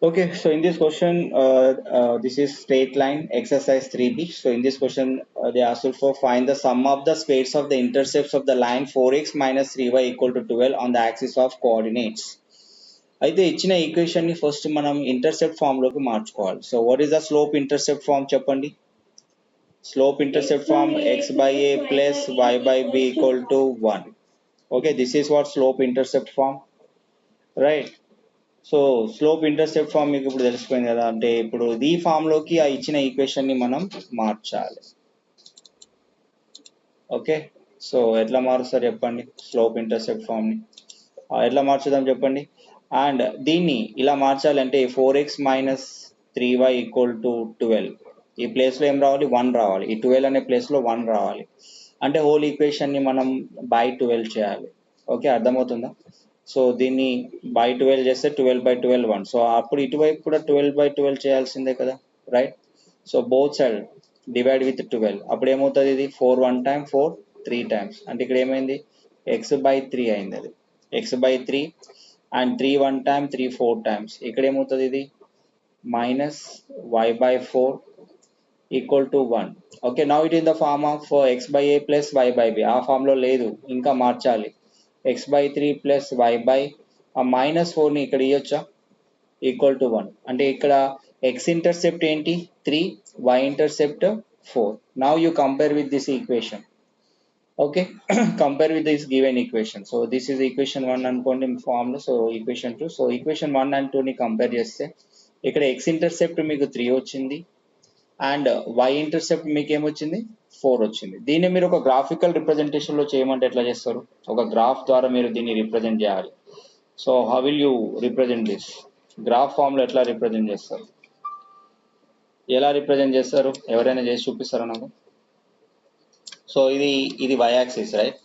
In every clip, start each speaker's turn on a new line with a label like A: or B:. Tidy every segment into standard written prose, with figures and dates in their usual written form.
A: Okay, so in this question, this is straight line exercise 3B. So in this question, they asked you for find the sum of the squares of the intercepts of the line 4x minus 3y equal to 12 on the axis of coordinates. అయితే ఇచ్చిన equation ని first మనం intercept form లోకి మార్చుకోవాలి. So what is the slope intercept form చెప్పండి. Slope intercept form x by a plus y by b equal to 1. Okay, this is what slope intercept form, right? So slope intercept form మీకు ఇప్పుడు తెలిసిపోయింది కదా, అంటే ఇప్పుడు ఈ form లోకి ఆ ఇచ్చిన ఈక్వేషన్ ని మనం మార్చాలి. ఓకే, సో ఎట్లా మారుస్తారు చెప్పండి స్లోప్ ఇంటర్సెప్ట్ ఫామ్ ని ఎట్లా మార్చుదాం చెప్పండి. అండ్ దీన్ని ఇలా మార్చాలంటే 4x minus 3y equal to 12, ఈ ప్లేస్ లో ఏం రావాలి, 1 రావాలి. ఈ 12 అనే ప్లేస్ లో 1 రావాలి. అంటే హోల్ ఈక్వేషన్ ని మనం బై 12 చేయాలి. ఓకే, అర్థమవుతుందా? సో దీన్ని బై 12 చేస్తే 12/12 1. సో అప్పుడు ఇటువైపు కూడా 12/12 చేయాల్సిందే కదా, right? So both side divide with 12. అప్పుడు ఏమవుతుంది, ఇది 4 1 టైమ్ 4 3 టైమ్స్. అంటే ఇక్కడ ఏమైంది, x/3 అయింది. అది x/3 అండ్ 3 1 టైమ్ 3 4 టైమ్స్. ఇక్కడ ఏమవుతుంది, ఇది minus y/4 equal to 1. Okay, now it in the form of x/a plus y/b. ఆ ఫామ్ లో లేదు, ఇంకా మార్చాలి. x/3 ప్లస్ y/, ఆ -4ని ఇక్కడ ఇవ్వచ్చా, ఈక్వల్ టు 1. అంటే ఇక్కడ x ఇంటర్సెప్ట్ ఏంటి 3, y intercept 4. Now you compare with this equation. Okay, compare with this given equation. So this is equation 1 అనుకోండి ఫామ్ లో. So equation 2. So equation 1 and 2ని compare చేస్తే ఇక్కడ x ఇంటర్సెప్ట్ మీకు 3 వచ్చింది అండ్ y ఇంటర్సెప్ట్ మీకు ఏమొచ్చింది 4 వచ్చింది. దీన్ని మీరు ఒక గ్రాఫికల్ రిప్రజెంటేషన్ లో చేయమంటే ఎట్లా చేస్తారు, ఒక గ్రాఫ్ ద్వారా మీరు దీన్ని రిప్రజెంట్ చేయాలి. So how will you represent this, graph form లో ఎట్లా రిప్రజెంట్ చేస్తారు, ఎలా రిప్రజెంట్ చేస్తారు, ఎవరైనా చేసి చూపిస్తారా నాకు? సో ఇది y axis, right?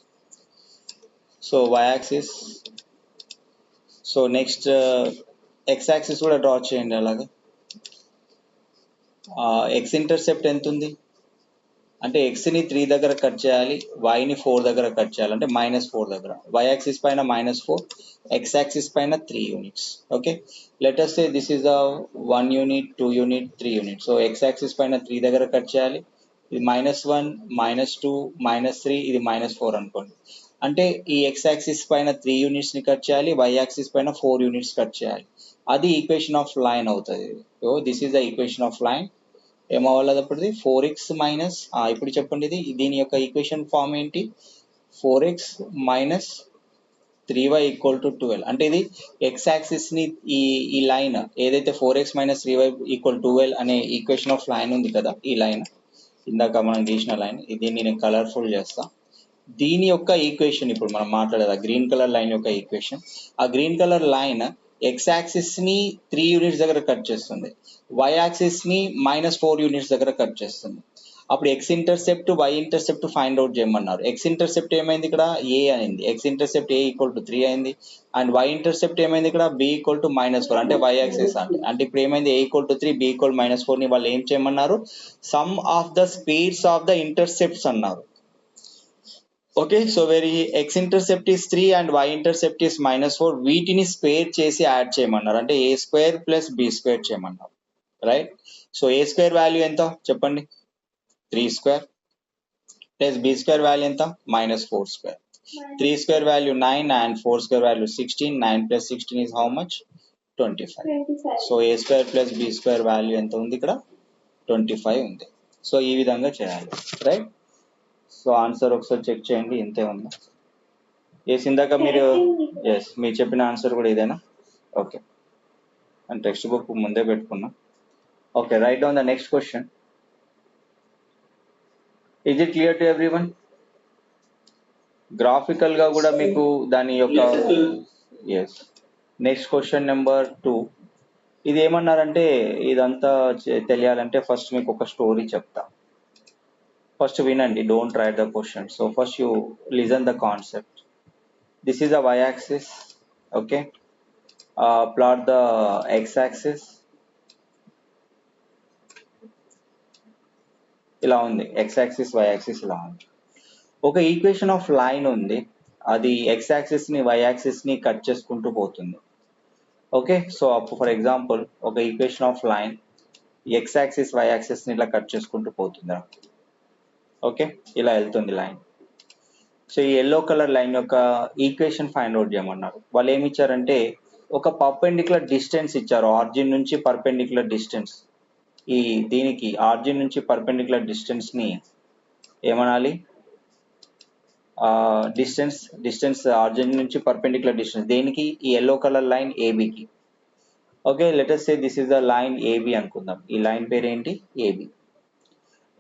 A: So y axis. So next x axis కూడా డ్రా చేయండి అలాగే. x ఇంటర్సెప్ట్ ఎంత ఉంది అంటే x ని 3 దగ్గర కట్ చేయాలి, y ని 4 దగ్గర కట్ చేయాలి, అంటే -4 దగ్గర. y యాక్సిస్ పైన -4, x యాక్సిస్ పైన 3 units. Okay, let us say this is the 1 unit 2 unit 3 unit. So x axis పైన 3 దగ్గర కట్ చేయాలి. ఇది -1 -2 -3, ఇది -4 అనుకోండి. అంటే ఈ x యాక్సిస్ పైన 3 యూనిట్స్ ని కట్ చేయాలి, y యాక్సిస్ పైన 4 యూనిట్స్ కట్ చేయాలి. అది ఈక్వేషన్ ఆఫ్ లైన్ అవుతుంది. So this is the equation of line. ఏమవ్వాలి అప్పుడు 4x మైనస్, ఇప్పుడు చెప్పండి దీని యొక్క ఈక్వేషన్ ఫామ్ ఏంటి, 4x minus 3y equal to 12. అంటే ఇది x యాక్సిస్ ని ఈ లైన్ ఏదైతే 4x మైనస్ 3y ఈక్వల్ 12 అనే ఈక్వేషన్ ఆఫ్ లైన్ ఉంది కదా, ఈ లైన్ ఇందాక మనం గీసిన లైన్, దీన్ని నేను కలర్ఫుల్ చేస్తా. దీని యొక్క ఈక్వేషన్ ఇప్పుడు మనం మాట్లాడేది ఆ గ్రీన్ కలర్ లైన్ యొక్క ఈక్వేషన్. ఆ green colour line x axis ని 3 యూనిట్స్ దగ్గర కట్ చేస్తుంది, y యాక్సిస్ ని -4 యూనిట్స్ దగ్గర కట్ చేస్తుంది. అప్పుడు x intercept y intercept find out చేయమన్నారు. x ఇంటర్సెప్ట్ ఏమైంది, ఇక్కడ a అయింది. x intercept a equal to 3 అయింది. అండ్ y ఇంటర్సెప్ట్ ఏమైంది, ఇక్కడ b ఈక్వల్ టు -4, అంటే y యాక్సిస్. అంటే ఇప్పుడు ఏమైంది, a equal to 3 b equal -4 ని వాళ్ళు ఏం చేయమన్నారు, sum of the squares of the intercepts అన్నారు. Okay, so very x intercept is 3 and y intercept is -4. వీటిని స్క్వేర్ చేసి యాడ్ చేయమన్నారు, అంటే a square plus b square చేయమన్నారు, right? So a square value ఎంత చెప్పండి, 3 square plus b square value ఎంత, -4 square. 3 square value 9 and 4 square value 16. 9 plus 16 is how much, 25. So a square plus b square value ఎంత ఉంది, ఇక్కడ 25 ఉంది. So ఈ విధంగా చేయాలి, రైట్? సో ఆన్సర్ ఒకసారి చెక్ చేయండి, ఇంతే ఉందా? ఎస్, ఇందాక మీరు మీరు చెప్పిన ఆన్సర్ కూడా ఇదేనా? ఓకే, అండ్ టెక్స్ట్ బుక్ ముందే పెట్టుకున్నా. Okay, right down the next question. Is it clear to everyone? Graphical గా కూడా మీకు దాని యొక్క ఎస్. Next question number 2. ఇది ఏమన్నారంటే, ఇదంతా తెలియాలంటే ఫస్ట్ మీకు ఒక స్టోరీ చెప్తా. ఫస్ట్ వినండి, don't write the question. So first you listen the concept. This is a y-axis. Okay, plot the x-axis. ఇలా ఉంది, x-axis y-axis ఇలా ఉంది. ఒక ఈక్వేషన్ ఆఫ్ లైన్ ఉంది, అది x-axis ని y-axis ని కట్ చేసుకుంటూ పోతుంది. ఓకే, సో అప్పుడు ఫర్ ఎగ్జాంపుల్ ఒక equation of line X axis Y యాక్సిస్ని ఇట్లా కట్ చేసుకుంటూ పోతుంది. ఓకే, ఇలా వెళ్తుంది లైన్. సో ఈ ఎల్లో కలర్ లైన్ యొక్క ఈక్వేషన్ ఫైండ్ అవుట్ చేయమన్నారు. వాళ్ళు ఏమి ఇచ్చారంటే ఒక పర్పెండిక్యులర్ డిస్టెన్స్ ఇచ్చారు, ఆరిజిన్ నుంచి పర్పెండిక్యులర్ డిస్టెన్స్. ఈ దీనికి ఆరిజిన్ నుంచి పర్పెండిక్యులర్ డిస్టెన్స్ని ఏమనాలి, డిస్టెన్స్ ఆరిజిన్ నుంచి పర్పెండిక్యులర్ డిస్టెన్స్ దేనికి, ఈ ఎల్లో కలర్ లైన్ ఏబికి. Okay, let us say this is the line AB అనుకుందాం. ఈ లైన్ పేరు ఏంటి, ఏబి.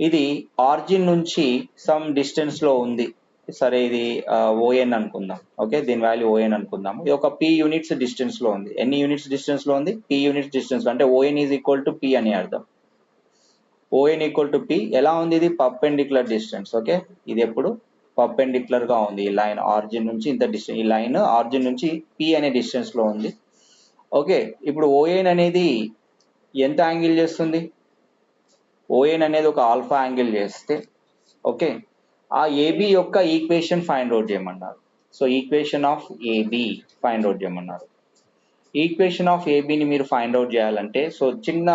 A: ఇది ఆరిజిన్ నుంచి సమ్ డిస్టెన్స్ లో ఉంది, సరే ఇది ఓఎన్ అనుకుందాం. ఓకే, దీని వాల్యూ ఓఎన్ అనుకుందాము. ఇది ఒక పి యూనిట్స్ డిస్టెన్స్ లో ఉంది. ఎన్ని యూనిట్స్ డిస్టెన్స్ లో ఉంది, పి యూనిట్స్ డిస్టెన్స్ లో, అంటే ఓఎన్ ఈజ్ ఈక్వల్ టు పి అని అర్థం. ఓఎన్ ఈక్వల్ టు పి. ఎలా ఉంది, ఇది పర్పెండిక్యులర్ డిస్టెన్స్. ఓకే, ఇది ఎప్పుడు పర్పెండిక్యులర్ గా ఉంది. ఈ లైన్ ఆరిజిన్ నుంచి ఇంత డిస్టెన్స్, ఈ లైన్ ఆరిజిన్ నుంచి పి అనే డిస్టెన్స్ లో ఉంది. ఓకే, ఇప్పుడు ఓఎన్ అనేది ఎంత యాంగిల్ చేస్తుంది, ఓఎన్ అనేది ఒక ఆల్ఫా యాంగిల్ చేస్తే, ఓకే, ఆ ఏబి యొక్క ఈక్వేషన్ ఫైండ్ అవుట్ చేయమన్నారు. So equation of AB find out చేయమన్నారు. ఈక్వేషన్ ఆఫ్ ఏబిని మీరు ఫైండ్ అవుట్ చేయాలంటే, సో చిన్న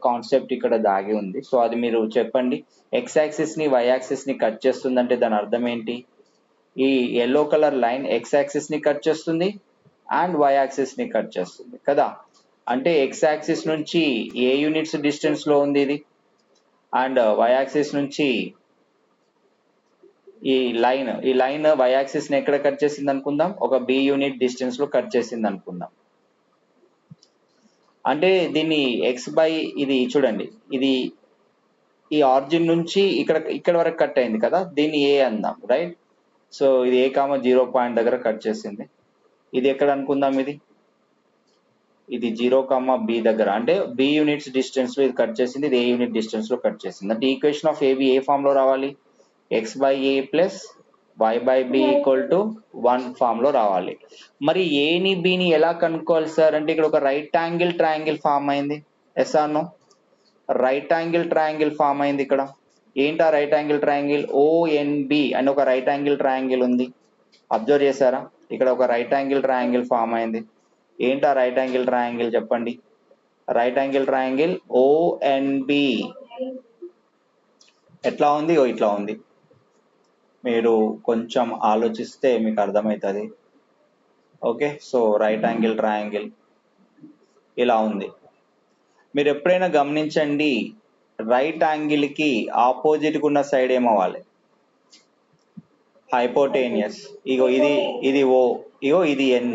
A: కాన్సెప్ట్ ఇక్కడ దాగి ఉంది. సో అది మీరు చెప్పండి. ఎక్స్ యాక్సిస్ ని వై యాక్సిస్ ని కట్ చేస్తుందంటే దాని అర్థం ఏంటి, ఈ yellow colour line X axis ని కట్ చేస్తుంది అండ్ వై యాక్సిస్ ని కట్ చేస్తుంది కదా. అంటే ఎక్స్ యాక్సిస్ నుంచి ఏ యూనిట్స్ డిస్టెన్స్ లో ఉంది ఇది, అండ్ వై యాక్సిస్ నుంచి ఈ లైన్ వై యాక్సిస్ ని ఎక్కడ కట్ చేసింది అనుకుందాం, ఒక బి యూనిట్ డిస్టెన్స్ లో కట్ చేసింది అనుకుందాం. అంటే దీన్ని ఎక్స్ బై ఇది చూడండి, ఇది ఈ ఆరిజిన్ నుంచి ఇక్కడ వరకు కట్ అయింది కదా, దీన్ని ఏ అందాం, రైట్. సో ఇది ఏ కామ 0 పాయింట్ దగ్గర కట్ చేసింది. ఇది ఎక్కడ అనుకుందాం, ఇది 0 కామ బి దగ్గర, అంటే బి యూనిట్స్ డిస్టెన్స్ లో ఇది కట్ చేసింది, ఇది ఏ యూనిట్ డిస్టెన్స్ లో కట్ చేసింది. అంటే ఈక్వేషన్ ఆఫ్ ఏబి ఏ ఫామ్ లో రావాలి, X by A plus Y by B equal to 1 form లో రావాలి. మరి ఏని బిని ఎలా కనుక్కోవాలి సార్ అంటే, ఇక్కడ ఒక రైట్ యాంగిల్ ట్రయాంగిల్ ఫామ్ అయింది. Yes or no, right angle triangle form అయింది ఇక్కడ. ఏంటా రైట్ యాంగిల్ ట్రయాంగిల్, ఓఎన్బి అని ఒక రైట్ యాంగిల్ ట్రయాంగిల్ ఉంది. అబ్జర్వ్ చేశారా, ఇక్కడ ఒక రైట్ యాంగిల్ ట్రయాంగిల్ ఫామ్ అయింది. ఏంటా రైట్ యాంగిల్ ట్రయాంగిల్ చెప్పండి, రైట్ యాంగిల్ ట్రయాంగిల్ ఓఎన్బి ఎట్లా ఉంది, ఇట్లా ఉంది. మీరు కొంచెం ఆలోచిస్తే మీకు అర్థమవుతుంది. Okay, so right angle triangle ఇలా ఉంది. మీరు ఎప్పుడైనా గమనించండి, రైట్ యాంగిల్ కి ఆపోజిట్ ఉన్న సైడ్ ఏమవ్వాలి, హైపోటేనియస్. ఇగో ఇది ఓ, ఇగో ఇది ఎన్,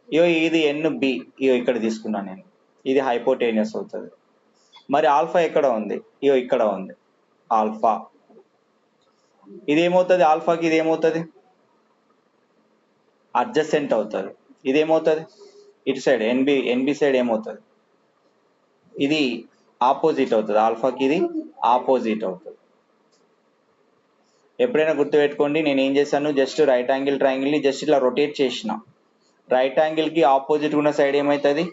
A: ఇగో ఇది ఎన్ బి, ఇగో ఇక్కడ తీసుకున్నాను నేను, ఇది హైపోటేనియస్ అవుతుంది. మరి ఆల్ఫా ఎక్కడ ఉంది, ఇగో ఇక్కడ ఉంది ఆల్ఫా. ఇదేమవుతుంది, ఆల్ఫాకి ఇది ఏమవుతుంది, అడ్జసెంట్ అవుతుంది. ఇదేమవుతుంది, ఇటు సైడ్ ఎన్బి సైడ్ ఏమవుతుంది, ఇది ఆపోజిట్ అవుతుంది. ఆల్ఫాకి ఇది ఆపోజిట్ అవుతుంది. ఎప్పుడైనా గుర్తుపెట్టుకోండి, నేను ఏం చేశాను, జస్ట్ రైట్ యాంగిల్ ట్రయాంగిల్ ని జస్ట్ ఇట్లా రొటేట్ చేసిన, రైట్ యాంగిల్ కి ఆపోజిట్ ఉన్న సైడ్ ఏమవుతుంది,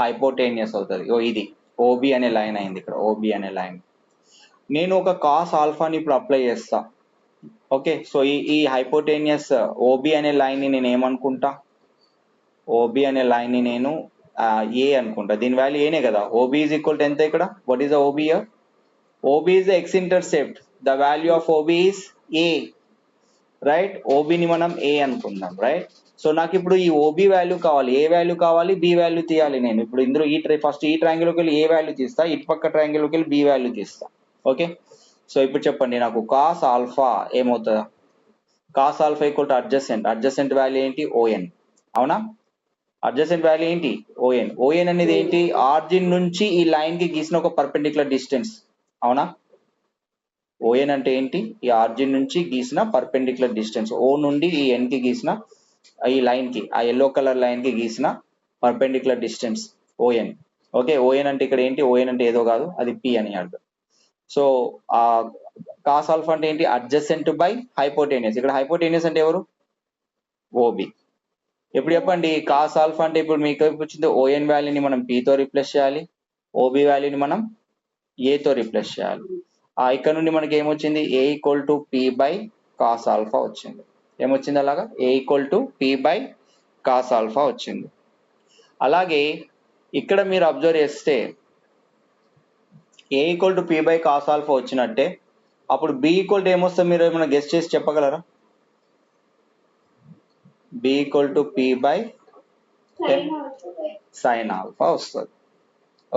A: హైపోటేనియస్ అవుతుంది. ఇది ఓబి అనే లైన్ అయింది ఇక్కడ, ఓబి అనే లైన్. నేను ఒక కాస్ ఆల్ఫాని ఇప్పుడు అప్లై చేస్తా. ఓకే, సో ఈ హైపోటేనియస్ ఓబి అనే లైన్ ని నేను ఏమనుకుంటా, ఓబి అనే లైన్ ని నేను ఏ అనుకుంటా. దీని వాల్యూ ఏనే కదా, ఓబి ఈజ్ ఈక్వల్ టు ఎంత ఇక్కడ, what is the OB here, OB is the X intercept, the value of OB is A, right. ఓబిని మనం ఏ అనుకుందాం, రైట్. సో నాకు ఇప్పుడు ఈ ఓబి వాల్యూ కావాలి, ఏ వాల్యూ కావాలి, బి వాల్యూ తీయాలి. నేను ఇప్పుడు ఇందులో ఫస్ట్ ఈ ట్రయాంగిల్లోకి వెళ్ళి ఏ వాల్యూ తీస్తా, ఇటు పక్క ట్రయాంగిల్లోకి వెళ్ళి బి వాల్యూ తీస్తా. ఓకే, సో ఇప్పుడు చెప్పండి నాకు కాస్ ఆల్ఫా ఏమవుతుందా, cos alpha equal to adjacent, adjacent value ఏంటి, ఓఎన్, అవునా. అడ్జసెంట్ వాల్యూ ఏంటి, ఓఎన్. ఓఎన్ అనేది ఏంటి, ఆరిజిన్ నుంచి ఈ లైన్ కి గీసిన ఒక పర్పెండిక్యులర్ డిస్టెన్స్, అవునా. ఓఎన్ అంటే ఏంటి, ఈ ఆరిజిన్ నుంచి గీసిన పర్పెండిక్యులర్ డిస్టెన్స్, ఓ నుండి ఈ ఎన్ కి గీసిన ఈ లైన్ కి, ఆ ఎల్లో కలర్ లైన్ కి గీసిన పర్పెండిక్యులర్ డిస్టెన్స్ ఓఎన్. ఓకే, ఓఎన్ అంటే ఇక్కడ ఏంటి, ఓఎన్ అంటే ఏదో కాదు, అది పి అని అర్థం. సో ఆ కాస్ ఆల్ఫా అంటే ఏంటి, అడ్జసెంట్ బై హైపోటేనియస్. ఇక్కడ హైపోటేనియస్ అంటే ఎవరు, ఓబి. ఇప్పుడు చెప్పండి, కాస్ ఆల్ఫా అంటే ఇప్పుడు మీకు వచ్చింది ఓఎన్ వాల్యూని మనం పితో రీప్లేస్ చేయాలి, ఓబి వాల్యూని మనం ఏతో రీప్లేస్ చేయాలి. ఇక్కడ నుండి మనకి ఏమొచ్చింది, A equal to P by cos alpha వచ్చింది. ఏమొచ్చింది అలాగా, A equal to P by cos alpha వచ్చింది. అలాగే ఇక్కడ మీరు అబ్జర్వ్ చేస్తే A equal to P by cos alpha వచ్చినట్టే, అప్పుడు బి ఈక్వల్ టు ఏమొస్తుంది మీరు ఏమైనా గెస్ట్ చేసి చెప్పగలరా? B equal to P by sine alpha వస్తుంది.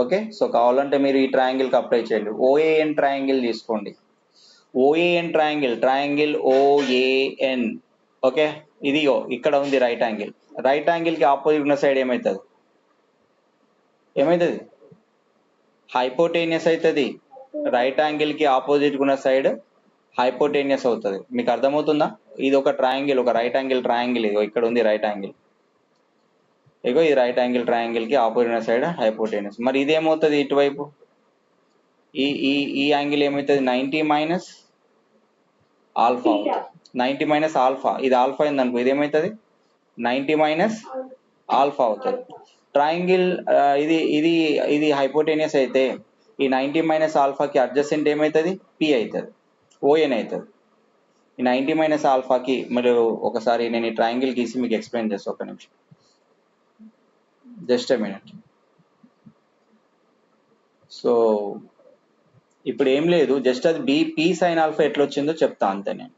A: ఓకే, సో కావాలంటే మీరు ఈ ట్రయాంగిల్కి అప్లై చేయండి. ఓఏఎన్ ట్రయాంగిల్ తీసుకోండి. OAN triangle OAN. ఓకే, ఇది ఇక్కడ ఉంది రైట్ యాంగిల్. రైట్ యాంగిల్కి ఆపోజిట్ ఉన్న సైడ్ ఏమవుతుంది? హైపోటేనియస్ అవుతుంది. రైట్ యాంగిల్కి ఆపోజిట్ ఉన్న సైడ్ హైపోటేనియస్ అవుతుంది. మీకు అర్థమవుతుందా? ఇది ఒక ట్రయాంగిల్, ఒక రైట్ యాంగిల్ ట్రయాంగిల్. ఇదిగో ఇక్కడ ఉంది రైట్ యాంగిల్. ఇగో ఈ రైట్ యాంగిల్ ట్రయాంగిల్కి ఆపోజిట్ ఉన్న సైడ్ హైపోటేనియస్. మరి ఇదేమవుతుంది ఇటువైపు? ఈ యాంగిల్ ఏమవుతుంది? 90 మైనస్ ఆల్ఫా అవుతుంది. 90 మైనస్ ఆల్ఫా, ఇది ఆల్ఫా అయింది అనుకో, ఇదేమవుతుంది? 90 మైనస్ ఆల్ఫా అవుతుంది. ట్రయాంగిల్ ఇది ఇది ఇది హైపోటేనియస్ అయితే ఈ 90 మైనస్ ఆల్ఫాకి అడ్జసెంట్ ఏమవుతుంది? పి అవుతుంది, ఓఎన్ అవుతుంది. ఈ 90 మైనస్ ఆల్ఫాకి మరి ఒకసారి నేను ఈ ట్రయాంగిల్ గీసి మీకు ఎక్స్ప్లెయిన్ చేస్తాను. ఒక నిమిషం, జస్ట్ ఎ మినిట్. సో ఇప్పుడు ఏం లేదు, జస్ట్ అది పీ సైన్ ఆల్ఫా ఎట్లా వచ్చిందో చెప్తా అంతే నేను.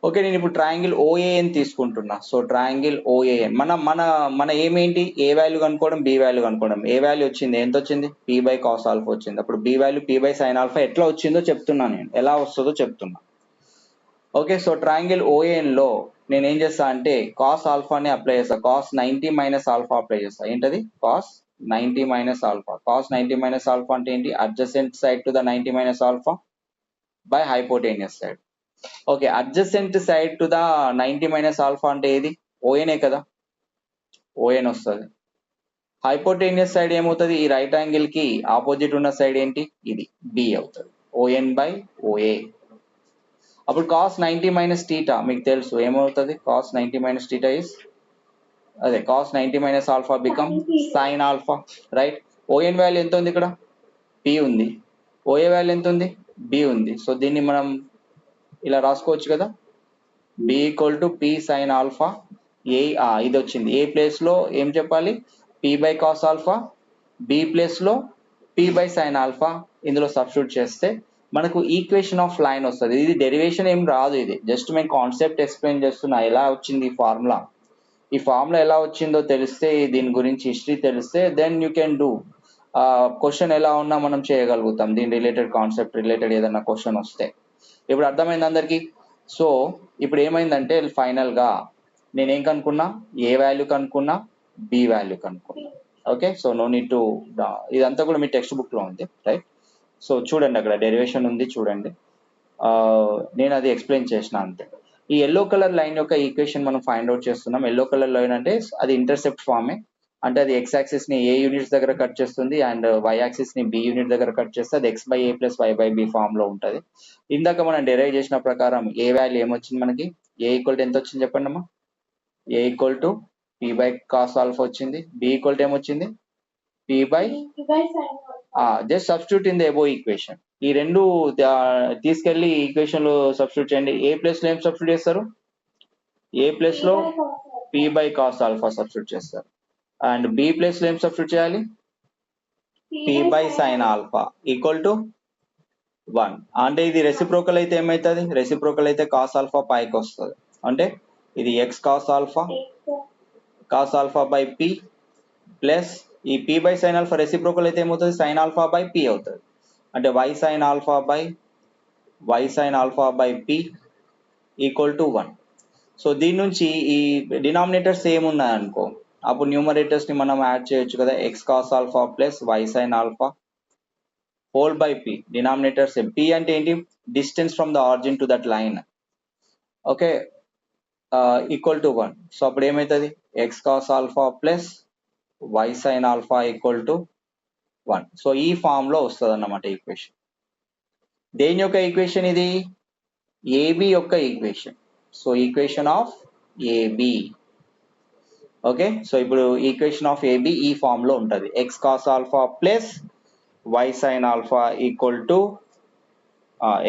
A: ఓకే, నేను ఇప్పుడు ట్రయాంగిల్ ఓఏఎన్ తీసుకుంటున్నా. సో ట్రయాంగిల్ ఓఏఎన్ మన మన మన ఏమేంటి? ఏ వాల్యూ కనుక్కోవడం, బి వాల్యూ కనుక్కోవడం. ఏ వాల్యూ వచ్చింది? ఎంత వచ్చింది? పీ బై కాస్ ఆల్ఫా వచ్చింది. అప్పుడు B value P by sine alpha ఎట్లా వచ్చిందో చెప్తున్నా నేను, ఎలా వస్తుందో చెప్తున్నా. ఓకే, సో ట్రయాంగిల్ ఓఏఎన్ లో నేను ఏం చేస్తా అంటే కాస్ ఆల్ఫాని అప్లై చేస్తా. కాస్ 90 మైనస్ ఆల్ఫా అప్లై చేస్తా. ఏంటది? Cos 90 minus alpha. Cos 90 minus alpha అంటే ఏంటి? Adjacent side to the 90 minus alpha by hypotenuse side. Okay, adjacent side to the 90 minus alpha అంటే ఏది? ఓఎనే కదా, ఓఎన్ వస్తుంది. హైపోటేనియస్ సైడ్ ఏమవుతుంది? ఈ రైట్ యాంగిల్ కి ఆపోజిట్ ఉన్న సైడ్ ఏంటి? ఇది బి అవుతుంది, ఓఎన్ బై ఓఏ. అప్పుడు కాస్ 90 మైనస్ టీటా మీకు తెలుసు ఏమవుతుంది? కాస్ 90 మైనస్ టీటా ఇస్ అదే cos 90 minus alpha become sine alpha, right? ON value ఎంత ఉంది? ఇక్కడ పి ఉంది. ఓఏ వాల్యూ ఎంత ఉంది? బి ఉంది. సో దీన్ని మనం ఇలా రాసుకోవచ్చు కదా, B equal to P sine alpha. A ఇది వచ్చింది. ఏ ప్లేస్ లో ఏం చెప్పాలి? P by cos alpha. B place లో పి బై సైన్ ఆల్ఫా. ఇందులో సబ్స్టిట్యూట్ చేస్తే మనకు ఈక్వేషన్ ఆఫ్ లైన్ వస్తుంది. ఇది డెరివేషన్ ఏం రాదు, ఇది జస్ట్ మేము కాన్సెప్ట్ ఎక్స్ప్లెయిన్ చేస్తున్నా. ఎలా వచ్చింది ఈ ఫార్ములా? ఈ ఫార్ములా ఎలా వచ్చిందో తెలిస్తే, దీని గురించి హిస్టరీ తెలిస్తే, then you can do. Question ఎలా ఉన్నా మనం చేయగలుగుతాం. దీని రిలేటెడ్ కాన్సెప్ట్ రిలేటెడ్ ఏదైనా క్వశ్చన్ వస్తే. ఇప్పుడు అర్థమైంది అందరికి? సో ఇప్పుడు ఏమైందంటే ఫైనల్ గా నేనేం కనుక్కున్నా? ఏ వాల్యూ కనుక్కున్నా, బి వాల్యూ కనుక్కున్నా. Okay, so no need to, ఇదంతా కూడా మీ టెక్స్ట్ బుక్ లో ఉంది, రైట్? సో చూడండి, అక్కడ డెరివేషన్ ఉంది చూడండి. నేను అది ఎక్స్ప్లెయిన్ చేసిన అంతే. ఈ ఎల్లో కలర్ లైన్ యొక్క ఈక్వేషన్ మనం ఫైండ్ అవుట్ చేస్తున్నాం. ఎల్లో కలర్ లైన్ అంటే అది ఇంటర్సెప్ట్ ఫామే, అంటే అది ఎక్స్ యాక్సిస్ ని ఏ యూనిట్స్ దగ్గర కట్ చేస్తుంది అండ్ వై యాక్సిస్ ని బి యూనిట్ దగ్గర కట్ చేస్తే అది X by A plus Y by B form లో ఉంటుంది. ఇందాక మనం డెరైవ్ చేసిన ప్రకారం ఏ వాల్యూ ఏమొచ్చింది మనకి? ఏ ఈక్వల్ టు ఎంత వచ్చింది చెప్పండి అమ్మా? A equal to P by cos alpha వచ్చింది. బి ఈక్వల్ టు ఏమొచ్చింది? P by just substitute in the above equation. ఈ రెండు తీసుకెళ్లి ఈక్వేషన్ లో సబ్స్టిట్యూట్ చేయండి. ఏ ప్లేస్ లో ఏం సబ్స్టిట్యూట్ చేస్తారు? ఏ ప్లేస్ లో P by cos alpha substitute చేస్తారు. అండ్ బి ప్లేస్ లో ఏం సబ్స్టిట్యూట్ చేయాలి? P by sine alpha equal to 1. అంటే ఇది రెసిప్రోకల్ అయితే ఏమవుతుంది? రెసిప్రోకల్ అయితే కాస్ ఆల్ఫా పైకి వస్తుంది. అంటే ఇది X cos alpha by P plus ఈ P by sine alpha reciprocal అయితే ఏమవుతుంది? సైన్ ఆల్ఫా బై పి అవుతుంది. అంటే Y sine alpha by P equal to 1. So దీని నుంచి ఈ డినామినేటర్స్ ఏమున్నాయి అనుకో, అప్పుడు న్యూమరేటర్స్ ని మనం యాడ్ చేయొచ్చు కదా. X cos alpha plus Y sine alpha whole by P. Denominators P అంటే ఏంటి? Distance from the origin to that line. Okay, equal to 1. So అప్పుడు ఏమవుతుంది? X cos alpha plus Y sine alpha equal to 1. So ఈ form లో వస్తుంది అన్నమాట equation. దేని యొక్క ఈక్వేషన్ ఇది? ఏబి యొక్క equation. So equation of AB. Okay, so ఇప్పుడు ఈక్వేషన్ ఆఫ్ ఏబి ఈ ఫామ్ లో ఉంటుంది. X cos alpha plus Y sine alpha equal to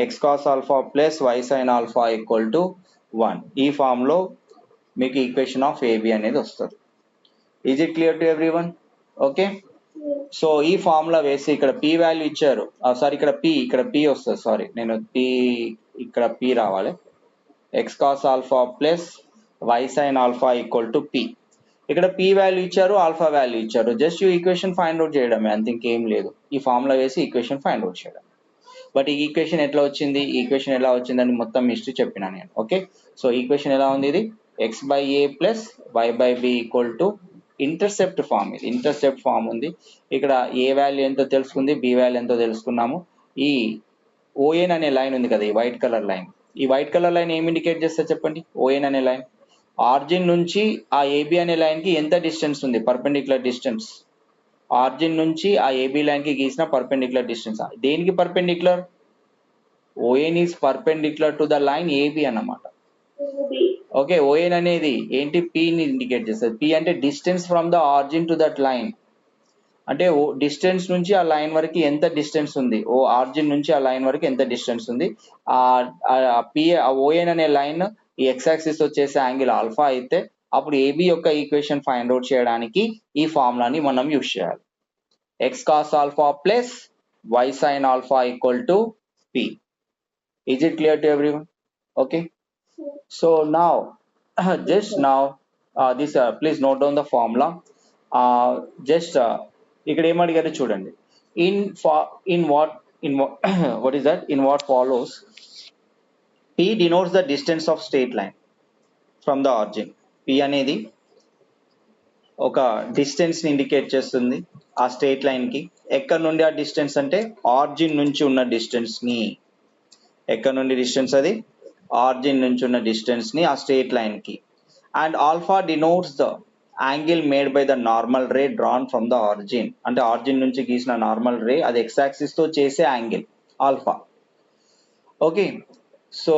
A: X cos alpha plus Y sine alpha equal to 1. ఈ form లో మీకు equation of AB అనేది వస్తుంది. Is it clear to everyone? Okay, so ఈ formula వేసి ఇక్కడ పి వాల్యూ ఇచ్చారు, sorry ఇక్కడ పి వస్తుంది, సారీ నేను ఇక్కడ పి రావాలి. X cos alpha plus Y sine alpha equal to P. ఇక్కడ పి వాల్యూ ఇచ్చారు, ఆల్ఫా వాల్యూ ఇచ్చారు, జస్ట్ ఈ ఈక్వేషన్ ఫైండ్ అవుట్ చేయడమే, అంత ఇంకేం లేదు. ఈ ఫార్ములా వేసి ఈక్వేషన్ ఫైండ్ అవుట్ చేయడం. బట్ ఈ ఈక్వేషన్ ఎట్లా వచ్చింది, ఈక్వేషన్ ఎలా వచ్చిందని మొత్తం హిస్టరీ చెప్పినా నేను. ఓకే, సో ఈక్వేషన్ ఎలా ఉంది, ఇది X by A plus Y by B equal to intercept form. ఇది ఇంటర్సెప్ట్ ఫామ్ ఉంది. ఇక్కడ ఏ వాల్యూ ఎంతో తెలుసుకుంది, బి వాల్యూ ఎంతో తెలుసుకున్నాము. ఈ ఓఎన్ అనే లైన్ ఉంది కదా, ఈ వైట్ కలర్ లైన్, ఈ వైట్ కలర్ లైన్ ఏం ఇండికేట్ చేస్తే చెప్పండి? ఓఎన్ అనే లైన్ ఆరిజిన్ నుంచి ఆ ఏబి అనే లైన్ కి ఎంత డిస్టెన్స్ ఉంది, పర్పెండిక్యులర్ డిస్టెన్స్. ఆరిజిన్ నుంచి ఆ ఏబి లైన్ కి గీసిన పర్పెండిక్యులర్ డిస్టెన్స్. దేనికి perpendicular? ON is perpendicular to the line AB అన్నమాట. ఓకే, ఓఎన్ అనేది ఏంటి, పిని ఇండికేట్ చేస్తుంది. పి అంటే distance from the origin to that line, అంటే డిస్టెన్స్ నుంచి ఆ లైన్ వరకు ఎంత డిస్టెన్స్ ఉంది, ఆరిజిన్ నుంచి ఆ లైన్ వరకు ఎంత డిస్టెన్స్ ఉంది. ఓఎన్ అనే లైన్ ఈ ఎక్స్ యాక్సిస్ వచ్చేసి యాంగిల్ ఆల్ఫా అయితే అప్పుడు ఏబి యొక్క ఈక్వేషన్ ఫైండ్ అవుట్ చేయడానికి ఈ ఫార్ములాని మనం యూజ్ చేయాలి. X cos alpha plus Y sine alpha equal to P. Is it clear to everyone? Okay, so now just now this please note down the formula. Just ఇక్కడ ఏం అడిగారు చూడండి. in what what is that, in what follows, p denotes the distance of straight line from the origin. p అనేది ఒక distance ని indicate చేస్తుంది ఆ straight line కి. ఎక్కడ నుండి ఆ డిస్టెన్స్ అంటే ఆరిజిన్ నుంచి ఉన్న డిస్టెన్స్ ని, ఎక్కడ నుండి డిస్టెన్స్, అది ఆరిజిన్ నుంచి ఉన్న డిస్టెన్స్ ని ఆ స్ట్రేట్ లైన్ కి. And alpha denotes the angle made by the normal ray drawn from the origin, అంటే ఆరిజిన్ నుంచి గీసిన నార్మల్ రే అది ఎక్స్ యాక్సిస్ తో చేసే angle alpha. Okay, so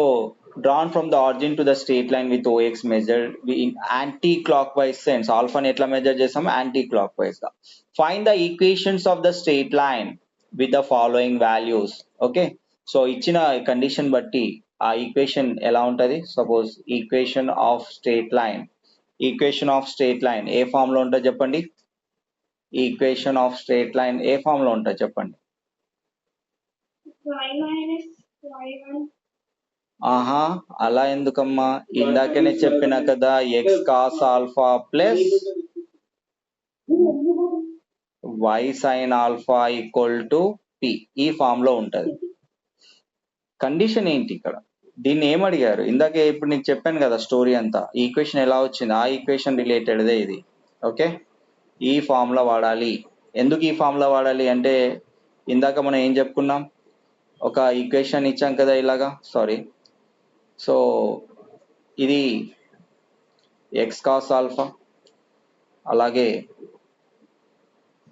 A: drawn from the origin to the straight line with OX measured in anticlockwise sense. ఆల్ఫాని ఎట్లా measure చేసాము, anticlockwise గా. Find the equations of the straight line with the following values. Okay, so ఇచ్చిన condition బట్టి ఆ ఈక్వేషన్ ఎలా ఉంటది. Suppose equation of straight line, equation of straight line ఏ ఫామ్ లో ఉంటుంది చెప్పండి. ఈక్వేషన్ ఆఫ్ స్ట్రేట్ లైన్ ఏ ఫామ్ లో ఉంటుంది చెప్పండి. ఆహా, అలా ఎందుకమ్మా, ఇందాకనే చెప్పినా కదా, X cos alpha plus Y sine alpha equal to P, ఈ ఫామ్ లో ఉంటది. కండిషన్ ఏంటి ఇక్కడ, దీన్ని ఏం అడిగారు ఇందాకే, ఇప్పుడు నీకు చెప్పాను కదా స్టోరీ అంతా, ఈక్వేషన్ ఎలా వచ్చింది ఆ ఈక్వేషన్ రిలేటెడ్దే ఇది. ఓకే, ఈ ఫార్ములా వాడాలి. ఎందుకు ఈ ఫార్ములా వాడాలి అంటే, ఇందాక మనం ఏం చెప్పుకున్నాం, ఒక ఈక్వేషన్ ఇచ్చాం కదా ఇలాగా, సారీ, సో ఇది ఎక్స్ కాస్ ఆల్ఫా, అలాగే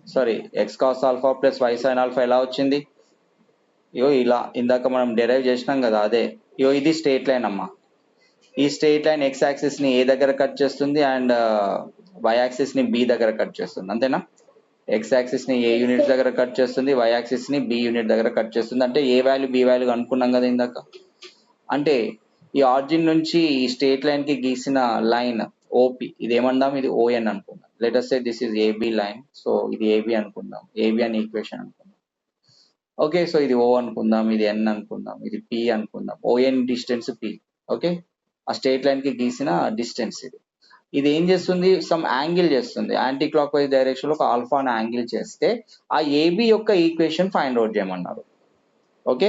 A: sorry X cos alpha plus Y sine alpha ఎలా వచ్చింది, ఇలా ఇందాక మనం డెరైవ్ చేసినాం కదా, అదే ఇది స్ట్రేట్ లైన్ అమ్మా. ఈ స్ట్రేట్ లైన్ ఎక్స్ యాక్సిస్ ని ఏ దగ్గర కట్ చేస్తుంది అండ్ వై యాక్సిస్ ని బి దగ్గర కట్ చేస్తుంది, అంతేనా. ఎక్స్ యాక్సిస్ ని ఏ యూనిట్ దగ్గర కట్ చేస్తుంది, వై యాక్సిస్ ని బి యూనిట్ దగ్గర కట్ చేస్తుంది. అంటే ఏ వాల్యూ బి వాల్యూ అనుకున్నాం కదా ఇందాక. అంటే ఈ ఆరిజిన్ నుంచి ఈ స్ట్రేట్ లైన్ కి గీసిన లైన్ ఓపి, ఇది ఏమందాం, ఇది ఓఎన్ అనుకుందాం. Let us say this is AB line, so ఇది ఏబి అనుకుందాం, ఏబి అని ఈక్వేషన్ అనుకుందాం. ఓకే, సో ఇది ఓ అనుకుందాం, ఇది ఎన్ అనుకుందాం, ఇది పి అనుకుందాం. ON distance P. ఓకే, ఆ స్ట్రేట్ లైన్ కి గీసిన డిస్టెన్స్ ఇది. ఇది ఏం చేస్తుంది, సమ్ యాంగిల్ చేస్తుంది, యాంటీ క్లాక్ వైజ్ డైరెక్షన్ లో ఒక ఆల్ఫా అని యాంగిల్ చేస్తే ఆ ఏబి యొక్క ఈక్వేషన్ ఫైండ్ అవుట్ చేయమన్నారు. Okay,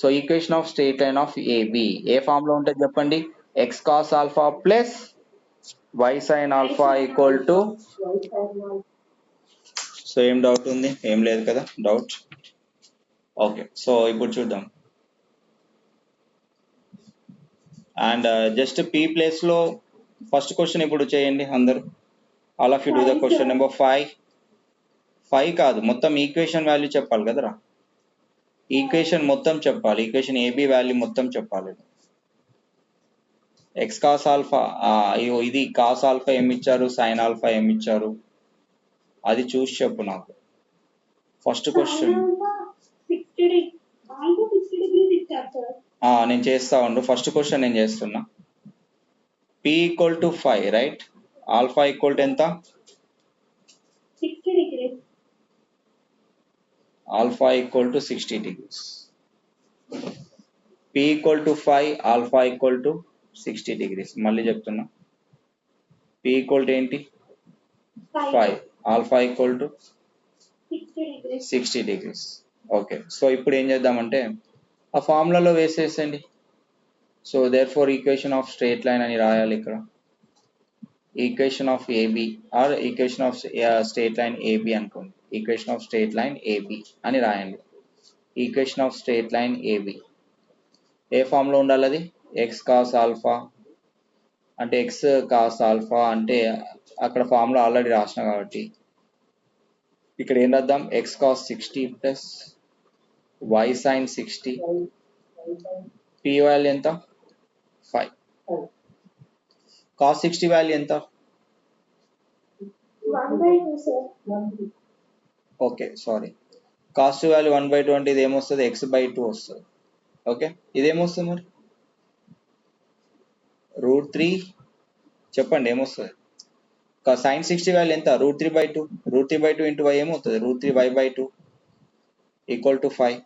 A: so equation of straight line of AB ఏ ఫామ్ లో ఉంటుంది చెప్పండి, X cos alpha plus Y sine alpha equal to. So ఏం డౌట్ ఉంది, ఏం లేదు కదా డౌట్. ఓకే, సో ఇప్పుడు చూద్దాం. అండ్ జస్ట్ పి ప్లేస్ లో ఫస్ట్ క్వశ్చన్ ఇప్పుడు చేయండి అందరు. All of you do the question number 5 కాదు, మొత్తం ఈక్వేషన్ వాల్యూ చెప్పాలి కదరా, ఈక్వేషన్ మొత్తం చెప్పాలి, ఈక్వేషన్ ఏబి వాల్యూ మొత్తం చెప్పాలి. ఎక్స్ కాస్ ఆల్ఫా, ఇది కాస్ ఆల్ఫా ఏమి ఇచ్చారు, సైన్ ఆల్ఫా ఏమి ఇచ్చారు, అది చూసి చెప్పు నాకు. ఫస్ట్ క్వశ్చన్ నేను చేస్తా ఉండు, ఫస్ట్ క్వశ్చన్ నేను చేస్తున్నా. P equal to 5 right, alpha equal to ఎంత, alpha equal to 60 degrees. P equal to 5, alpha equal to 60 degrees. మళ్ళీ చెప్తున్నా, P equal to ఏంటి 5, alpha equal to 60 degrees. Okay, so ఇప్పుడు ఏం చేద్దామంటే ఆ ఫార్ములాలో వేసేసండి. So therefore equation of straight line అని రాయాలి ఇక్కడ. Equation of AB or equation of straight line AB అనుకోండి. Equation of straight line AB అని రాయండి. Equation of straight line AB ఏ ఫామ్లో ఉండాలి? అది ఎక్స్ కాస్ ఆల్ఫా అంటే ఎక్స్ కాస్ ఆల్ఫా అంటే అక్కడ ఫామ్లో ఆల్రెడీ రాసిన కాబట్టి ఇక్కడ ఏం రాద్దాం, X cos 60 plus Y sign 60. P value ఎంత 5. కాస్ 60 వాల్యూ ఎంత? ఓకే సారీ, కాస్ వాల్యూ 1/2 అంటే ఇది ఏమొస్తుంది, x/2 వస్తుంది. ఓకే, ఇదేమొస్తుంది మరి √3. చెప్పండి ఏమొస్తుంది? సైన్ 60 వాల్యూ ఎంత? √3/2. √3/2 ఇంటూ వై ఏమవుతుంది? √3y/2 equal to 5.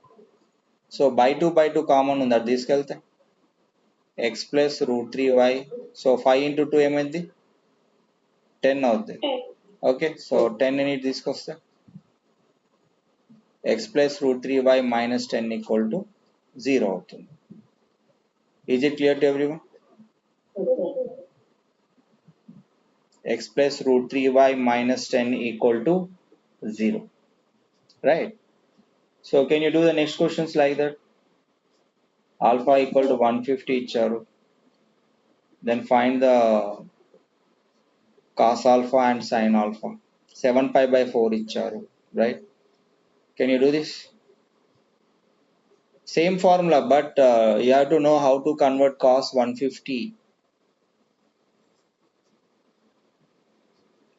A: So /2 common ఉంది, అది తీసుకెళ్తే x plus √3y. So 5 into 2 ఏమైంది? 10 అవుతుంది. ఓకే, సో 10 ని తీసుకొస్తే x plus √3y minus 10 equal to 0 అవుతుంది. Is it clear to everyone? x plus √3y minus 10 equal to 0, right? So can you do the next questions like that? Alpha equal to 150 ఇచ్చారు, then find the cos alpha and sin alpha. 7π/4 ఇచ్చారు, right? Can you do this? Same formula, but you have to know how to convert cos 150.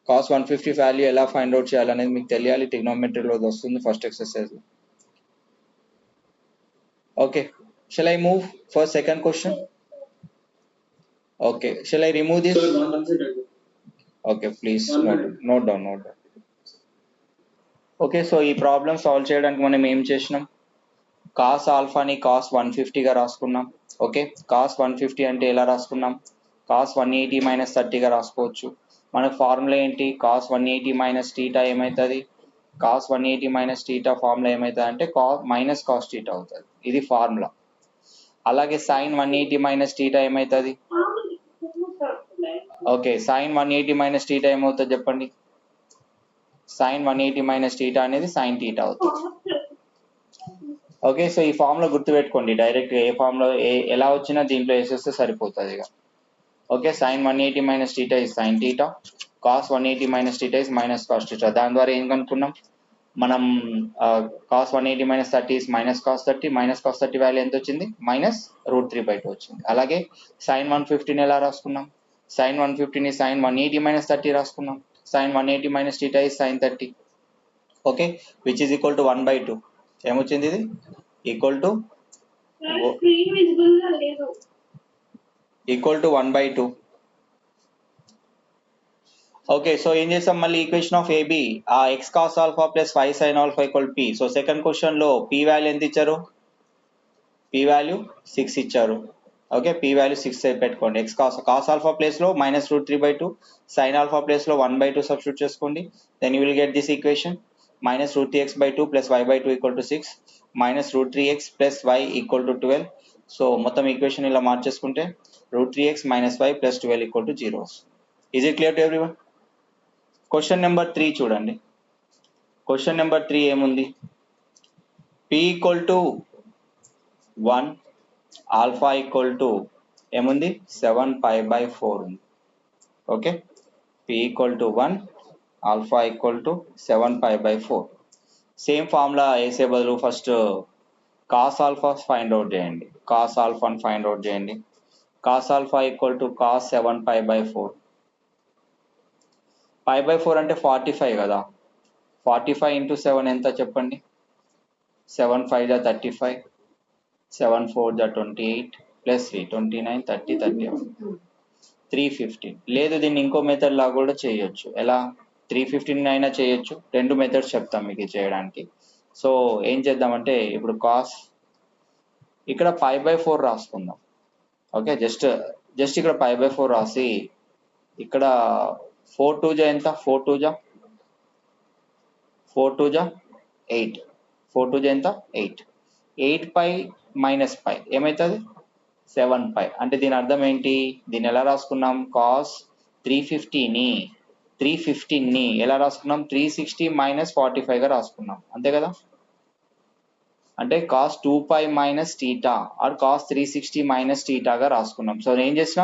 A: Cos 150 value ఎలా find out చేయాలనేది మీకు తెలియాలి. ట్రిగ్నోమెట్రీలో వస్తుంది first exercise. Okay, shall I move for second question? Okay, shall I remove this? Okay, please note down. Okay, so ఈ problem solve చేయడానికి మనం ఏం చేసినాం, కాస్ ఆల్ఫాని కాస్ 150గా రాసుకున్నాం. ఓకే, కాస్ 150 అంటే ఎలా రాసుకున్నాం, కాస్ 180 మైనస్ 30గా రాసుకోవచ్చు. మనకు ఫార్ములా ఏంటి, కాస్ 180 మైనస్ టీటా ఏమవుతుంది, కాస్ 180 మైనస్ టీటా ఫార్ములా ఏమవుతుంది అంటే మైనస్ కాస్ టీటా అవుతుంది. ఇది ఫార్ములా. అలాగే సైన్ 180 మైనస్ టీటా ఏమవుతుంది? ఓకే, సైన్ 180 మైనస్ టీటా ఏమవుతుంది చెప్పండి? సైన్ 180 మైనస్ టీటా అనేది సైన్ టీటా అవుతుంది. ఓకే, సో ఈ ఫార్ములా గుర్తుపెట్టుకోండి, డైరెక్ట్ ఏ ఫార్ములా ఎలా వచ్చినా దీంట్లో వేసేస్తే సరిపోతుంది ఇక. Okay, sine 180 minus theta is sine theta, cos 180 minus theta is minus cos theta. దాని ద్వారా ఏం కనుక్కున్నాం మనం, cos 180 minus 30 is minus cos 30. Minus cos 30 value ఎంత వచ్చింది? మైనస్ √3/2 వచ్చింది. అలాగే సైన్ 150ని ఎలా రాసుకున్నాం, సైన్ 150ని సైన్ 180 మైనస్ 30 రాసుకున్నాం. Sine 180 minus theta is sine 30. Okay, which is equal to 1/2. ఏమొచ్చింది? ఇది ఈక్వల్ టు 1/2. ఓకే, సో ఏం చేస్తాం మళ్ళీ ఈక్వేషన్ ఆఫ్ ఏబి, ఆ X cos alpha plus 5 sine alpha equal P. So second question లో P value ఎంత ఇచ్చారు? పి వాల్యూ 6 ఇచ్చారు. ఓకే, పి వాల్యూ 6 పెట్టుకోండి. ఎక్స్ కాస్ ఆల్ఫా ప్లేస్ లో మైనస్ √3/2, సైన్ ఆల్ఫా ప్లేస్ లో 1/2 సబ్స్టిట్యూట్ చేసుకోండి. Then you will get this equation, minus √3x/2 plus y/2 equal to 6, minus √3x plus y equal to 12. So మొత్తం equation ఇలా మార్చేసుకుంటే √3x minus y plus 12 equal to 0. Is it clear to everyone? Question number 3 చూడండి. Question number 3 ఏముంది, p equal to 1, alpha equal to ఏముంది 7π/4 ఉంది. ఓకే, p equal to 1, alpha equal to 7π/4. Same formula వేసే బదులు first cos alpha find out చేయండి. Cos ఆల్ఫాని find out చేయండి. Cos alpha equal to cos 7π/4. π/4 అంటే 45 కదా. 45 ఇంటూ 7 ఎంత చెప్పండి? 7 5 35, 7 4 28 ప్లస్ 3 29 30 31 315. లేదు, దీన్ని ఇంకో మెథడ్ లా కూడా చేయొచ్చు. ఎలా? 315 అయినా చేయొచ్చు. రెండు మెథడ్స్ చెప్తాం మీకు చేయడానికి. సో ఏం చేద్దామంటే ఇప్పుడు కాస్ ఇక్కడ 5/4 రాసుకుందాం. ఓకే, జస్ట్ ఇక్కడ 5/4 రాసి ఇక్కడ 4 2 జా ఎంత, 4 2 జా 8, 4 2 జా ఎంత 8, 8π మైనస్ π ఏమవుతుంది 7π. అంటే దీని అర్థం ఏంటి, దీన్ని ఎలా రాసుకున్నాం, కాస్ 315ని ఎలా రాసుకున్నాం, 360 మైనస్ 45గా రాసుకున్నాం, అంతే కదా. అంటే cos 2π minus theta or cos 360 minus టీటాగా రాసుకున్నాం. సో నేను ఏం చేసిన,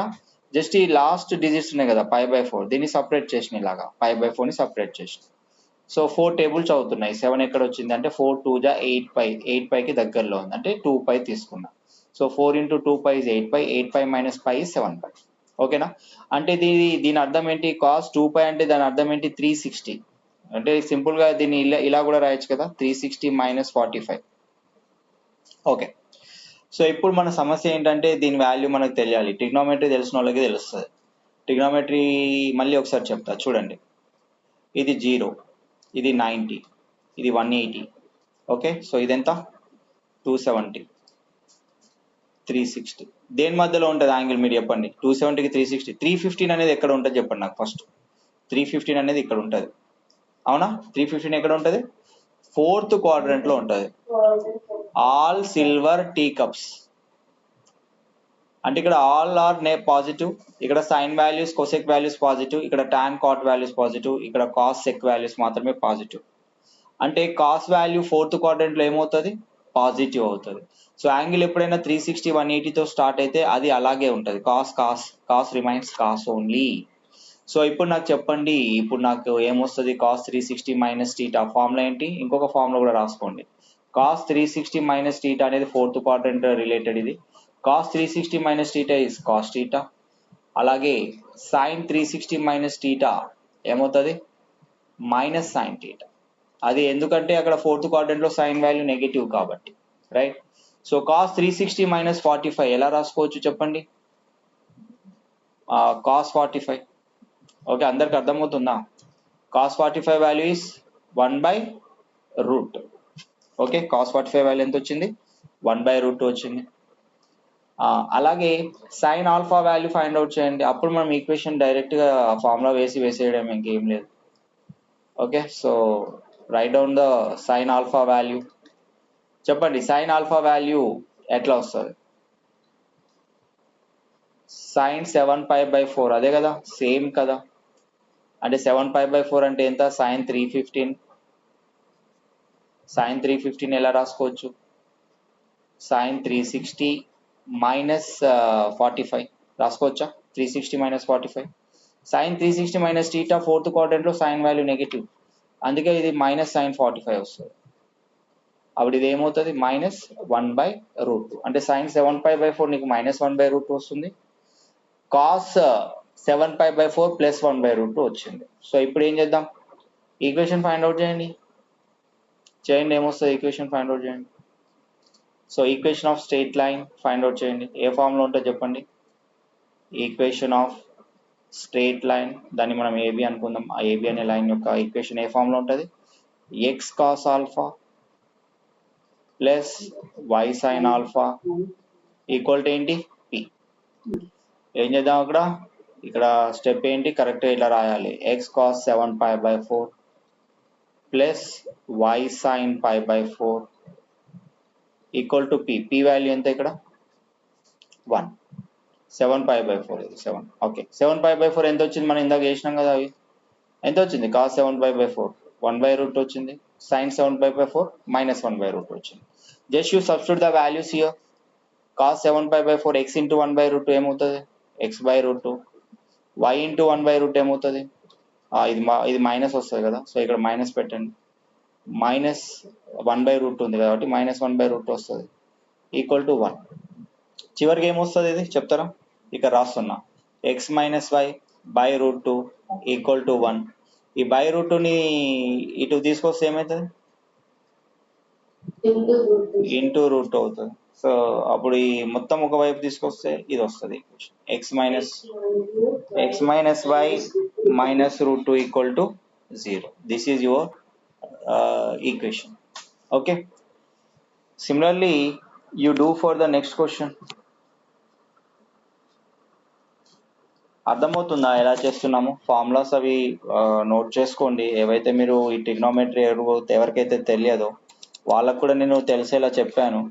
A: జస్ట్ ఈ లాస్ట్ డిజిట్స్ ఉన్నాయి కదా 5/4, దీన్ని సపరేట్ చేసిన, ఇలాగా 5/4ని సపరేట్ చేసిన. సో 4 టేబుల్స్ అవుతున్నాయి, 7 ఎక్కడ వచ్చింది అంటే 4 2 జా 8π, 8πకి దగ్గరలో ఉంది అంటే 2π తీసుకున్నా. So 4 into 2π is 8π, 8π minus π is 7π. ఓకేనా. అంటే దీని అర్థం ఏంటి, కాస్ 2π అంటే దాని అర్థం ఏంటి 360. అంటే సింపుల్గా దీన్ని ఇలా కూడా రాయొచ్చు కదా, 360 మైనస్ 45. ఓకే. సో ఇప్పుడు మన సమస్య ఏంటంటే దీని వాల్యూ మనకు తెలియాలి. ట్రిగ్నోమెట్రీ తెలిసిన వాళ్ళకి తెలుస్తుంది. ట్రిగ్నోమెట్రీ మళ్ళీ ఒకసారి చెప్తా చూడండి. ఇది 0, ఇది 90, ఇది 180. ఓకే, సో ఇదెంత 270, 360. దేని మధ్యలో ఉంటుంది యాంగిల్ మీరు చెప్పండి, 270కి 360. 315 అనేది ఎక్కడ ఉంటుంది చెప్పండి నాకు ఫస్ట్. 315 అనేది ఇక్కడ ఉంటుంది, అవునా. 315 ఎక్కడ ఉంటుంది, 4th క్వాడ్రంట్లో ఉంటుంది. ఆల్ సిల్వర్ టీ కప్స్ అంటే ఇక్కడ ఆల్ ఆర్ పాజిటివ్, ఇక్కడ sign values cosec values positive, ఇక్కడ టాన్ కాట్ వాల్యూస్ పాజిటివ్, ఇక్కడ కాస్ సెక్ వాల్యూస్ మాత్రమే పాజిటివ్. అంటే కాస్ వాల్యూ 4th క్వాడ్రంట్లో ఏమవుతుంది, పాజిటివ్ అవుతుంది. సో యాంగిల్ ఎప్పుడైనా 360 180తో స్టార్ట్ అయితే అది అలాగే ఉంటుంది, cos remains cos only. So ఇప్పుడు నాకు చెప్పండి, ఇప్పుడు నాకు ఏమొస్తుంది, కాస్ 360 మైనస్ టీటా ఫార్ములా ఏంటి, ఇంకొక ఫార్ములా కూడా రాసుకోండి. కాస్ 360 మైనస్ టీటా అనేది 4th క్వాడ్రంట్ రిలేటెడ్, ఇది cos 360 minus theta is cos theta. అలాగే సైన్ 360 మైనస్ టీటా ఏమవుతుంది, మైనస్ సైన్ టీటా. అది ఎందుకంటే అక్కడ 4th క్వాడ్రంట్లో సైన్ వాల్యూ నెగిటివ్ కాబట్టి, రైట్. సో కాస్ 360 మైనస్ 45 ఎలా రాసుకోవచ్చు చెప్పండి, కాస్ 45. ఓకే, అందరికి అర్థమవుతుందా. Cos 45 value is 1/√. Okay, cos 45 value ఎంత వచ్చింది, 1/√2 వచ్చింది. అలాగే sine alpha value find out చేయండి, అప్పుడు మనం ఈక్వేషన్ డైరెక్ట్గా ఫార్ములా వేసేయడం, ఇంకేం లేదు. Okay, so write down the sine alpha value. చెప్పండి సైన్ ఆల్ఫా వాల్యూ ఎట్లా వస్తుంది, సైన్ 7π/4 అదే కదా, సేమ్ కదా. అంటే 7π/4 అంటే ఎంత, సైన్ 315 ఎలా రాసుకోవచ్చు, సైన్ 360 మైనస్ 45 రాసుకోవచ్చా, 360 minus 45. Sine 360 minus theta 4th క్వాడ్రంట్లో సైన్ వాల్యూ నెగిటివ్, అందుకే ఇది మైనస్ సైన్ 45 వస్తుంది. అప్పుడు ఇది ఏమవుతుంది, మైనస్ 1/√2. అంటే సైన్ 7π/4 నీకు మైనస్ 1/√2 వస్తుంది, కాస్ 7π/4 ప్లస్ 1/√2 వచ్చింది. సో ఇప్పుడు ఏం చేద్దాం, ఈక్వేషన్ ఫైండ్ అవుట్ చేయండి, ఏమొస్తుంది ఈక్వేషన్ ఫైండ్ అవుట్ చేయండి. So equation of straight line find out చేయండి, ఏ ఫామ్లో ఉంటుందో చెప్పండి. ఈక్వేషన్ ఆఫ్ స్ట్రెయిట్ లైన్, దాన్ని మనం ఏబి అనుకుందాం. ఆ ఏబి అనే లైన్ యొక్క ఈక్వేషన్ ఏ ఫామ్లో ఉంటుంది, X cos alpha plus Y sine alpha equal to ఏంటి, పి. ఏం చేద్దాం ఇక్కడ స్టెప్ ఏంటి, కరెక్ట్గా ఇట్లా రాయాలి, X cos 7π/4 plus Y sine π/4 equal to P. P value ఎంత ఇక్కడ 1, 7π/4 ఇది 7. ఓకే, 7π/4 ఎంత వచ్చింది, మనం ఇందాక చేసినాం కదా, అవి ఎంత వచ్చింది, కాస్ 7π/4 1/√2 వచ్చింది, సైన్ 7π/4 మైనస్ 1/√2 వచ్చింది. Just you substitute the values here. Cos 7π/4 X into 1/√2 ఏమవుతుంది, x/√2, y ఇంటూ 1/√2 ఏమవుతుంది, ఇది మైనస్ వస్తుంది కదా, సో ఇక్కడ మైనస్ పెట్టండి, మైనస్ 1/√2 ఉంది కాబట్టి మైనస్ 1/√2 వస్తుంది ఈక్వల్ టు 1. చివరికి ఏమొస్తుంది ఇది చెప్తారా, ఇక్కడ రాస్తున్నా, X minus y/√2 equal to 1. ఈ /√2ని ఇటు తీసుకొస్తే ఏమవుతుంది, ఇంటూ √2 అవుతుంది. సో అప్పుడు ఈ మొత్తం ఒకవైపు తీసుకొస్తే ఇది వస్తుంది equation, X minus y minus √2 equal to 0. This is your equation. Okay, similarly you do for the next question. అర్థమవుతుందా ఎలా చేస్తున్నాము? ఫార్ములాస్ అవి నోట్ చేసుకోండి. ఏవైతే మీరు ఈ ట్రిగ్నోమెట్రీ ఎవరికైతే తెలియదో వాళ్ళకు కూడా నేను తెలిసేలా చెప్పాను.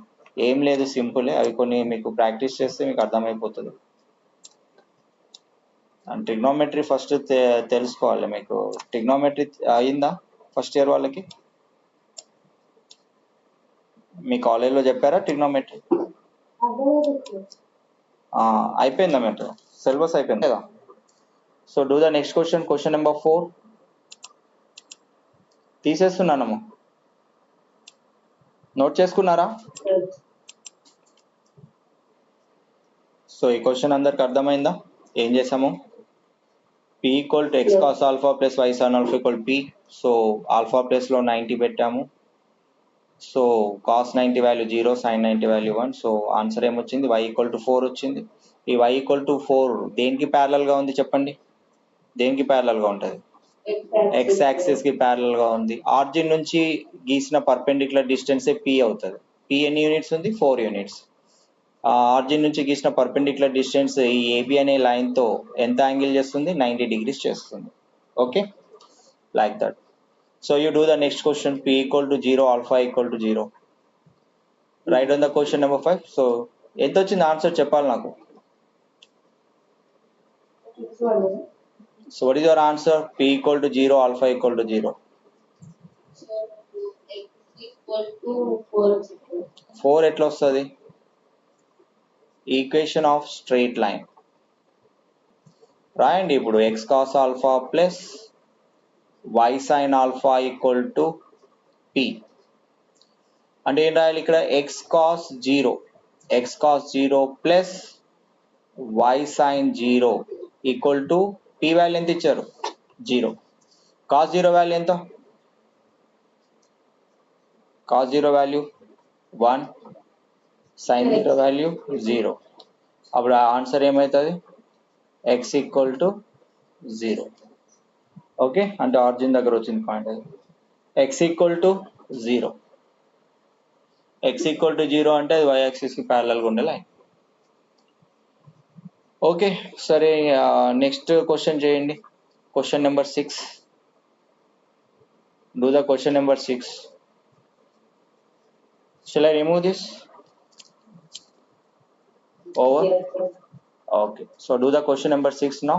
A: ఏం లేదు, సింపులే. అవి కొన్ని మీకు ప్రాక్టీస్ చేస్తే మీకు అర్థమైపోతుంది. అండ్ ట్రిగ్నోమెట్రీ ఫస్ట్ తెలుసుకోవాలి. మీకు ట్రిగ్నోమెట్రీ అయిందా ఫస్ట్ ఇయర్ వాళ్ళకి? మీ కాలేజ్లో చెప్పారా ట్రిగ్నోమెట్రీ? అయిపోయిందా మీకు సిలబస్ అయిపోయింది కదా? So do the next question number 4. తీసేస్తున్నాము, నోట్ చేసుకున్నారా? సో ఈ క్వశ్చన్ అందరికి అర్థమైందా? ఏం చేసాము? p equal to X cos alpha plus Y sine alpha equal P. So alpha ప్లస్లో 90 పెట్టాము. So cos 90 value 0, sine 90 value 1. So answer ఏమొచ్చింది? y ఈక్వల్ టు 4 వచ్చింది. ఈ y ఈక్వల్ టు 4 దేనికి ప్యారలల్గా ఉంది చెప్పండి? దేనికి ప్యారలల్గా ఉంటుంది? ఎక్స్ యాక్సిస్కి ప్యారలల్గా ఉంది. ఆర్జిన్ నుంచి గీసిన పర్పెండిక్యులర్ డిస్టెన్సే p అవుతుంది. p ఎన్ని యూనిట్స్ ఉంది? 4 యూనిట్స్. ఆర్జిన్ నుంచి గీసిన పర్పెండిక్యులర్ డిస్టెన్స్ ఈ ఏబి అనే లైన్తో ఎంత యాంగిల్ చేస్తుంది? 90 degrees చేస్తుంది. Okay, like that. So you do the next question. p equal to 0, alpha equal to 0. Right on the question number 5. So ఎంత వచ్చింది ఆన్సర్ చెప్పాలి నాకు. So what is your answer? p equal to 0, alpha equal to 0. 4 ఎట్లా వస్తుంది? Equation of straight line రాయండి. ఇప్పుడు X cos alpha plus Y sine alpha equal to P అంటే ఏం రాయాలి ఇక్కడ? X cos 0 plus Y sine 0 equal to P value ఎంత ఇచ్చారు? 0. కాస్ 0 వాల్యూ ఎంత? Cos 0 value 1, sine 0 value 0. అప్పుడు ఆన్సర్ ఏమవుతుంది? X equal to 0. ఓకే, అంటే ఆరిజిన్ దగ్గర వచ్చింది పాయింట్. అది X equal to 0. X equal to 0 అంటే అది వై యాక్సిస్కి ప్యారలల్గా ఉండే లైన్. ఓకే, సరే. నెక్స్ట్ క్వశ్చన్ చేయండి. Question number 6. Do the question number 6. Shall I remove this? Over? Okay, so do the question number 6 now.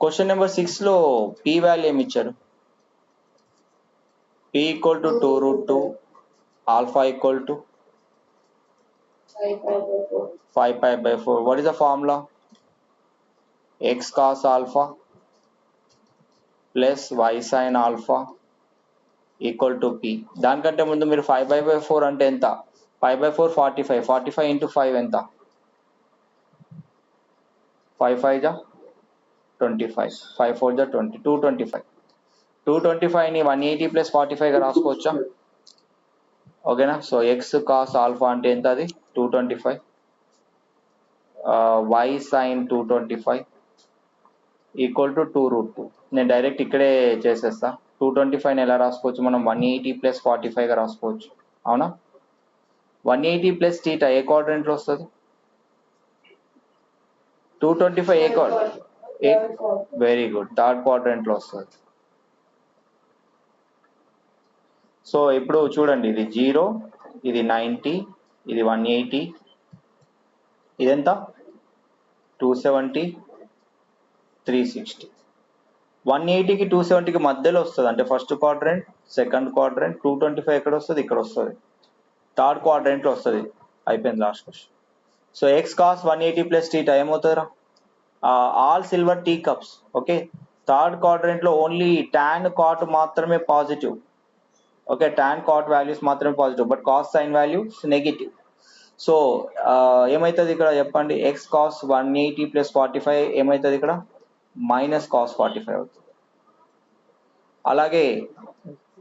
A: Question number 6 లో p value ఏమి ఇచ్చారు? p equal to 2√2, alpha equal to 5π/4. What is the formula? x cos alpha plus y sin alpha equal to p. దానికంటే ముందు మీరు 5π/4 అంటే ఎంత? 5/4 45. 45 into 5 ఎంత? 5 5 జా 25, 5 4 జా 20, 225. 225ని 180 ప్లస్ 45గా రాసుకోవచ్చా? ఓకేనా? సో ఎక్స్ కాస్ ఆల్ఫా అంటే ఎంత? అది 225. Why sign 225 equal to 2√2. నేను డైరెక్ట్ ఇక్కడే చేసేస్తా. 225ని ఎలా రాసుకోవచ్చు మనం? 180 ప్లస్ 45గా రాసుకోవచ్చు. అవునా? 180 ప్లస్ టీటా ఏ క్వాడ్రంట్లో వస్తుంది? 225 ఏ క్వాడ్రంట్? వెరీ గుడ్, థర్డ్ క్వాడ్రంట్లో వస్తుంది. సో ఇప్పుడు చూడండి, ఇది 0, ఇది 90, ఇది 180, ఇదెంత? 270, 360. 180కి 270కి మధ్యలో వస్తుంది, అంటే ఫస్ట్ క్వాడ్రంట్, సెకండ్ క్వాడ్రంట్. 225 ఎక్కడ వస్తుంది? ఇక్కడ వస్తుంది, థర్డ్ క్వాడ్రంట్లో వస్తుంది. అయిపోయింది, last question. So X cos 180 plus theta ఏమవుతుందిరా? All silver tea cups. Okay, third క్వాడ్రంట్లో ఓన్లీ టాన్ కాట్ మాత్రమే positive. Okay, tan cot values మాత్రమే positive, but cos sine values negative. So ఏమవుతుంది ఇక్కడ చెప్పండి? ఎక్స్ కాస్ 180 ప్లస్ 45 ఏమవుతుంది ఇక్కడ? Minus cos 45 అవుతుంది. అలాగే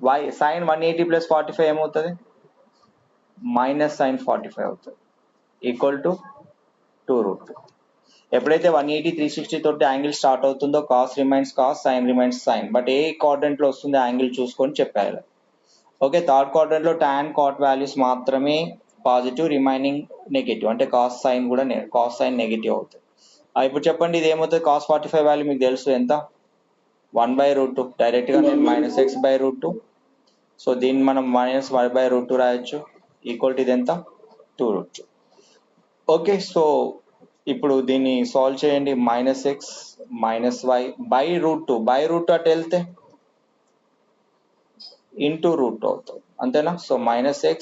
A: వై సైన్ 180 ప్లస్ 45 ఏమవుతుంది? మైనస్ సైన్ 45 అవుతుంది, ఈక్వల్ టు 2√2. ఎప్పుడైతే 180 360 తోటి యాంగిల్ స్టార్ట్ అవుతుందో cos remains cos, sine remains sine. But ఏ క్వాడ్రంట్లో వస్తుంది యాంగిల్ చూసుకొని చెప్పాలి. ఓకే, థర్డ్ క్వాడ్రంట్ లో టాన్ కాట్ వాల్యూస్ మాత్రమే పాజిటివ్, రిమైనింగ్ నెగిటివ్, అంటే కాస్ సైన్ కూడా కాస్ సైన్ నెగిటివ్ అవుతుంది. ఇప్పుడు చెప్పండి ఇది ఏమవుతుంది, కాస్ 45 వాల్యూ మీకు తెలుసు ఎంత, 1/√2, డైరెక్ట్గా నేను -x/√2. సో దీన్ని మనం -1/√2 రాయొచ్చు, ఈక్వల్ టు ఇది ఎంత, 2√2. ఓకే, సో ఇప్పుడు దీన్ని సాల్వ్ చేయండి. -x -y/√2, √2 అటు వెళ్తే ఇంటూ √2 అవుతుంది, అంతేనా. So -x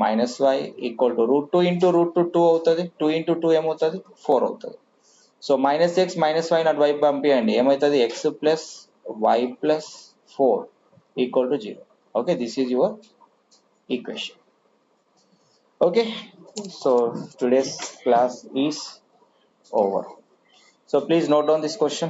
A: -y equal to √2 into √2 2 అవుతుంది, 2 ఇంటూ 2 ఏమవుతుంది, 4 అవుతుంది. సో -x -y అటు వైపు పంపించండి, ఏమవుతుంది, x plus y plus 4 equal to 0. Okay, this is your equation. Okay, so today's class is over. So please note down this question.